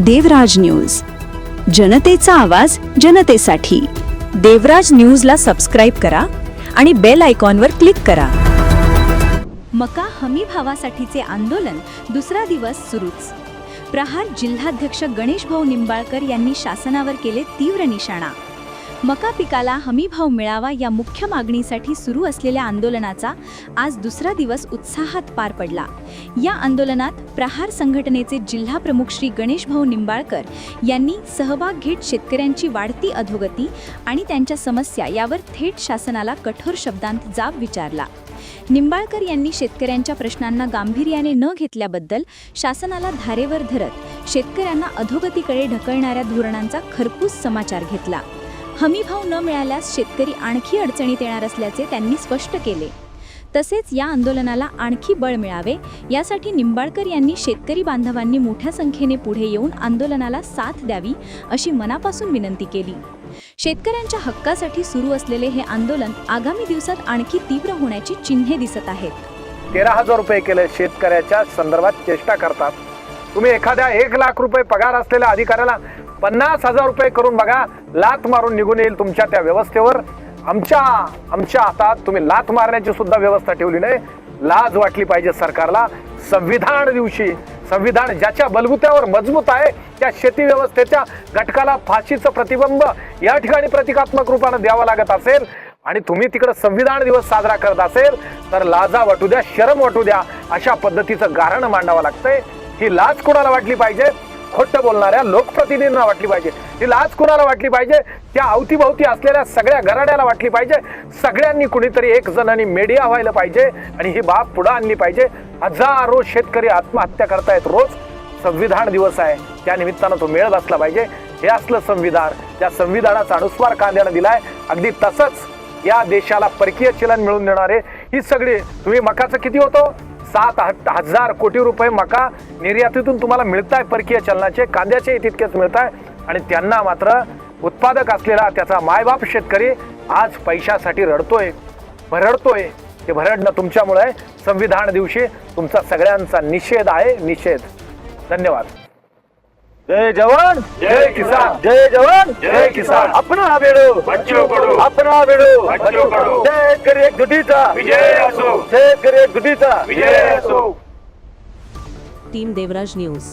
देवराज news, जनतेचा आवाज जनतेसाठी। देवराज न्यूजला सबस्क्राइब करा आणि बेल आयकॉनवर क्लिक करा। मका हमी भावासाठीचे आंदोलन दुसरा दिवस सुरूच। प्रहार जिल्हाध्यक्ष गणेश भाऊ निंबाळकर यांनी शासनावर केले तीव्र निशाणा। मका पिकाला हमी भाव मिळावा या मुख्य मागणीसाठी सुरू असलेल्या आंदोलनाचा आज दुसरा दिवस उत्साहात पार पडला। या आंदोलनात प्रहार संघटनेचे जिल्हा प्रमुख श्री गणेश भाऊ निंबाळकर यांनी सहभाग घेत शेतकऱ्यांची वाढती अधोगती आणि त्यांच्या समस्या यावर थेट शासनाला कठोर शब्दांत जाब विचारला। निंबाळकर यांनी शेतकऱ्यांच्या प्रश्नांना गांभीर्याने न घेतल्याबद्दल शासनाला धारेवर धरत शेतकऱ्यांना अधोगतीकडे ढकलणाऱ्या धोरणांचा खरपूस समाचार घेतला। हमी भाव न मिळाल्यास शेतकरी आणखी अडचणीत येणार असल्याचे त्यांनी स्पष्ट केले। तसेच या आंदोलनाला आणखी बळ मिळावे यासाठी निंबाळकर यांनी शेतकरी बांधवांनी मोठ्या संख्येने पुढे येऊन आंदोलनाला साथ द्यावी अशी मनापासून विनंती केली। शेतकऱ्यांच्या हक्कासाठी सुरू असलेले हे आंदोलन आगामी दिवसात आणखी तीव्र होण्याची चिन्हे दिसत आहेत। 13,000 रुपये केले शेतकऱ्याच्या संदर्भात चेष्टा करतात तुम्ही। एखाद्या 1 लाख रुपये पगार असलेल्या अधिकाऱ्याला 50,000 रुपये करून बघा, लात मारून निघून येईल तुमच्या त्या व्यवस्थेवर। आमच्या हातात तुम्ही लात मारण्याची सुद्धा व्यवस्था ठेवली नाही। लाज वाटली पाहिजे सरकारला। संविधान दिवशी संविधान ज्याच्या बलबुत्यावर मजबूत आहे त्या शेती व्यवस्थेच्या घटकाला फाशीचं प्रतिबंब या ठिकाणी प्रतिकात्मक रूपाने द्यावं लागत असेल आणि तुम्ही तिकडे संविधान दिवस साजरा करत असेल तर लाजा वाटू द्या, शरम वाटू द्या, अशा पद्धतीचं गारण मांडावं लागतंय। ही लाज कोणाला वाटली पाहिजे? खोटं बोलणाऱ्या लोकप्रतिनिधींना वाटली पाहिजे। ही लाज कोणाला वाटली पाहिजे? त्या अवतीभोवती असलेल्या सगळ्या गराड्याला वाटली पाहिजे। सगळ्यांनी कुणीतरी एक जणांनी मीडिया व्हायला पाहिजे आणि ही बाब पुढे आणली पाहिजे। हजारो शेतकरी आत्महत्या करतायत रोज। संविधान दिवस आहे, त्या निमित्तानं तो मेळ बसला पाहिजे। हे असलं संविधान, त्या संविधानाचा अनुस्वार कांद्यानं दिलाय। अगदी तसंच या देशाला परकीय चलन मिळवून देणारे ही सगळी, तुम्ही मकाचं किती होतो? 7,000 कोटी रुपये मका निर्यातीतून तुम्हाला मिळताय परकीय चलनाचे, कांद्याचे तितकेच मिळताय आणि त्यांना मात्र उत्पादक असलेला त्याचा मायबाप शेतकरी आज पैशासाठी रडतोय, भरडतोय। ते भरडणं तुमच्यामुळे। संविधान दिवशी तुमचा सगळ्यांचा निषेध आहे, निषेध। धन्यवाद। जय जवान जय किसान, जय जवान जय किसान। अपना बेड़ो बच्चों पढ़ो, अपना बेड़ो बच्चों पढ़ो। जय करे गुडीचा विजय असो, जय करे गुडीचा विजय असो। टीम देवराज न्यूज।